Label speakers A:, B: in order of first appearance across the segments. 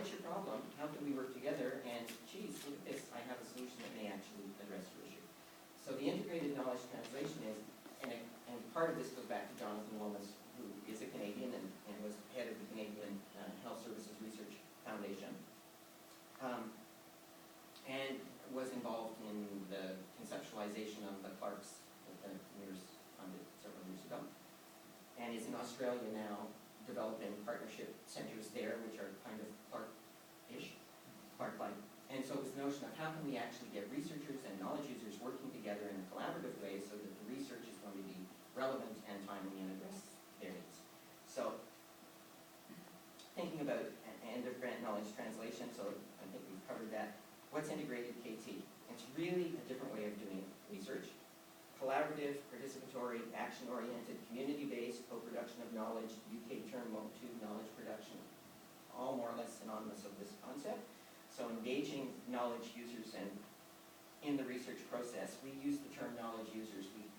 A: what's your problem? How can we work together? And geez, look at this, I have a solution that may actually address your issue. So the integrated knowledge translation is, and part of this goes back to Jonathan Lomas, who is a Canadian and was head of the Canadian Health Services Research Foundation, and was involved in the conceptualization of the Clarks that the MERS funded several years ago, and is in Australia now developing partnership centers there, which are kind of Clark-ish, Clark-like. And so it was the notion of how can we actually get researchers and knowledge users working together in a collaborative way so that the research is going to be relevant and timely and address their needs. So thinking about end of grant knowledge translation, so I think we've covered that. What's integrated KT? It's really a different way of doing research. Collaborative, participatory, action-oriented, community-based, co-production of knowledge, UK term to knowledge production, all more or less synonymous of this concept. So engaging knowledge users and in the research process, we use the term knowledge users. We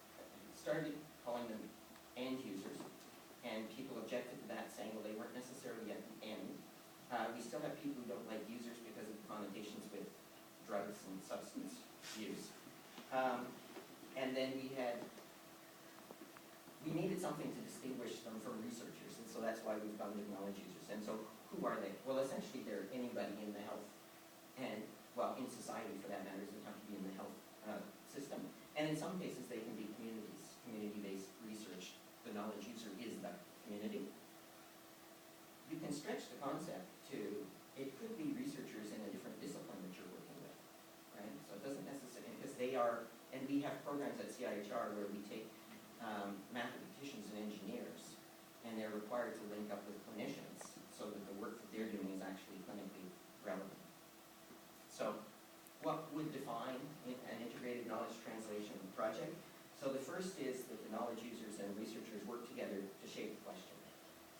A: started calling them end users, and people objected to that, saying, well, they weren't necessarily at the end. We still have people who don't like users because of the connotations with drugs and substance use. And then we needed something to distinguish them from researchers, and so that's why we've gone with knowledge users. And so who are they? Well, essentially they're anybody in the health and, well, in society for that matter, doesn't have to be in the health system. And in some cases they can be communities, community-based research. The knowledge user is the community. You can stretch the concept to, it could be researchers in a different discipline that you're working with, right? So it doesn't necessarily, because they are, and we have programs at CIHR where we take mathematicians and engineers, and they're required to link up with clinicians so that the work that they're doing is actually clinically relevant. So what would define an integrated knowledge translation project? So the first is that the knowledge users and researchers work together to shape the question.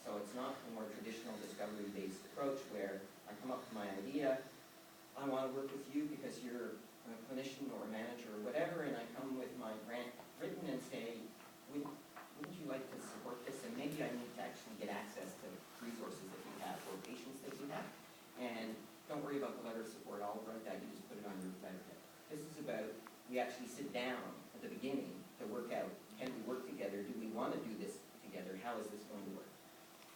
A: So it's not a more traditional discovery-based approach where I come up with my idea, I want to work with you because you're a clinician or a manager or whatever, and I come with my grant written and say, wouldn't you like to support this? And maybe I need to actually get access to resources that we have or patients that we have. And don't worry about the letter of support, I'll write that, you just put it on your letterhead. This is about, we actually sit down at the beginning to work out, can we work together? Do we want to do this together? How is this going to work?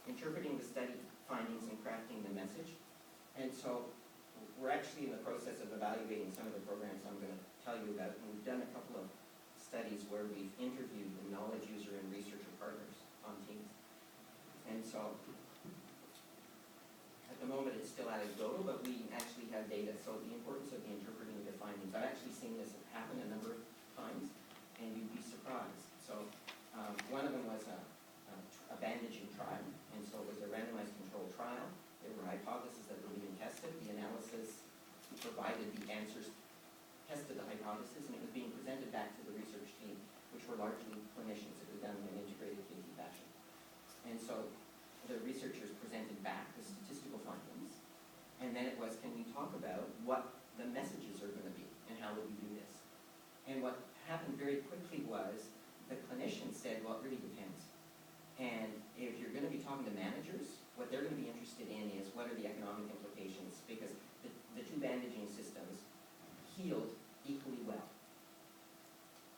A: Interpreting the study findings and crafting the message. And so we're actually in the process of evaluating some of the programs I'm going to tell you about. And we've done a couple of studies where we've interviewed the knowledge user and researcher partners on teams. And so at the moment it's still anecdotal, but we actually have data. So the importance of the interpreting the findings. I've actually seen this happen a number of times, and you'd be surprised. So one of them was a bandaging trial, and so it was a randomized controlled trial. There were hypotheses that were being tested. The analysis provided the answers, tested the hypothesis, and it was being presented back to the research team, which were largely clinicians. It was done in an integrated KT fashion. And so the researchers presented back the statistical findings, and then it was, can you talk about what the messages are going to be, and how would we do this? And what happened very quickly was the clinicians said, well, it really depends. And if you're going to be talking to managers, what they're going to be interested in is what are the economic implications, because the two bandaging systems healed equally well.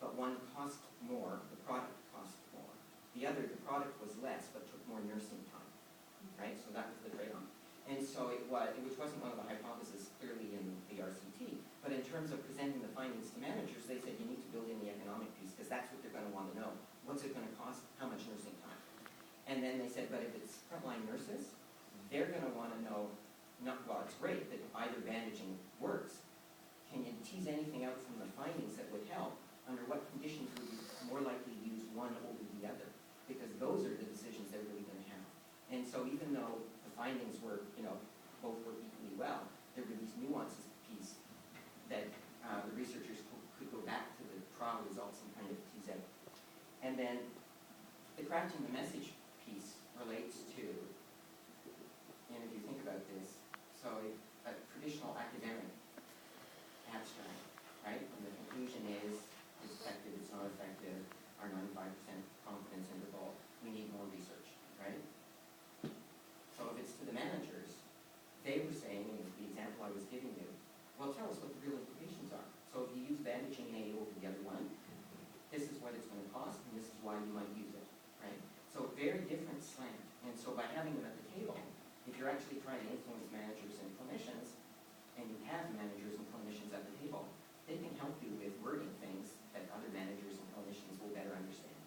A: But one cost more, the product cost more. The other, the product was less, but took more nursing time, right? So that was the trade-off. And so it was, which wasn't one of the hypotheses clearly in the RCT, but in terms of presenting the findings to managers, they said you need to build in the economic piece, because that's what they're going to want to know. What's it going to cost? How much nursing time? And then they said, but if it's frontline nurses, they're going to want to know, well, it's great that either bandaging works. Can you tease anything out from the findings that would help? Under what conditions would you more likely use one over the other? Because those are the decisions they're really going to have. And so even though the findings were, both work equally well, there were these nuances piece that the researchers could go back to the trial results and kind of tease out. And then the crafting the message piece relates to, and if you think about this, so a traditional academic abstract, right? And the conclusion is, it's effective, it's not effective, our 95% confidence interval, we need more research, right? So if it's to the managers, they were saying, actually try to influence managers and clinicians, and you have managers and clinicians at the table, they can help you with wording things that other managers and clinicians will better understand.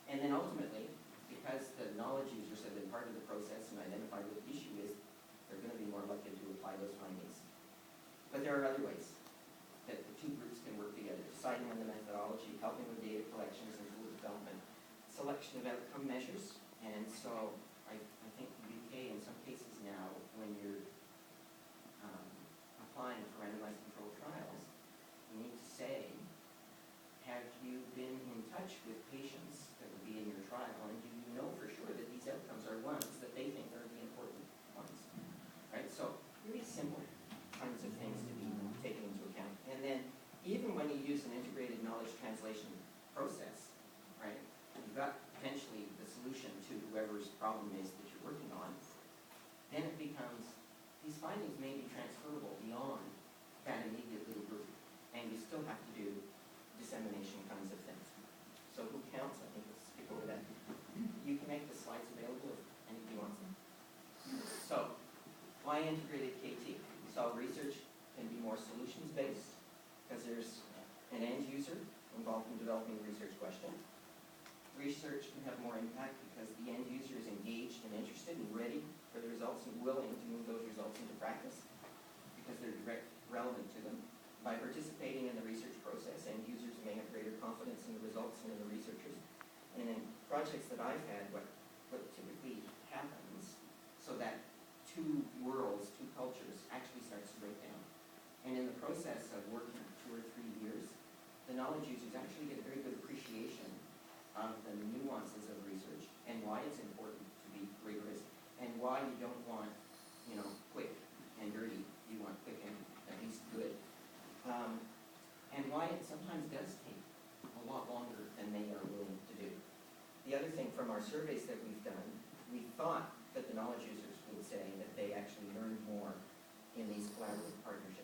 A: And then ultimately, because the knowledge users have been part of the process and identified what the issue is, they're going to be more likely to apply those findings. But there are other ways that the two groups can work together, deciding on the methodology, helping with data collections and tool development, selection of outcome measures. And so I think the UK in some cases now, when you're applying for randomized controlled trials, you need to say, have you been in touch with patients that would be in your trial, and do you know for sure that these outcomes are ones that they think are the important ones, right? So really simple kinds of things to be taken into account. And then even when you use an integrated knowledge translation process, right, you've got potentially the solution to whoever's problem is that you're working on, then it becomes, these findings may be transferable beyond that immediate little group, and you still have to do dissemination kinds of things. So who counts? I think let's skip over that. You can make the slides available if anybody wants them. So, why integrated KT? We saw research can be more solutions-based because there's an end user involved in developing the research question. Research can have more impact because the end user is engaged and interested and ready for the results and willing to move those results into practice because they're direct relevant to them. By participating in the research process, end users may have greater confidence in the results and in the researchers. And in projects that I've had, what typically happens so that two worlds, two cultures actually starts to break down. And in the process of working 2 or 3 years, the knowledge users actually get a very good appreciation of the nuances of research and why it's important to be rigorous and why you don't want, quick and dirty. You want quick and at least good. And why it sometimes does take a lot longer than they are willing to do. The other thing from our surveys that we've done, we thought that the knowledge users would say that they actually learned more in these collaborative partnerships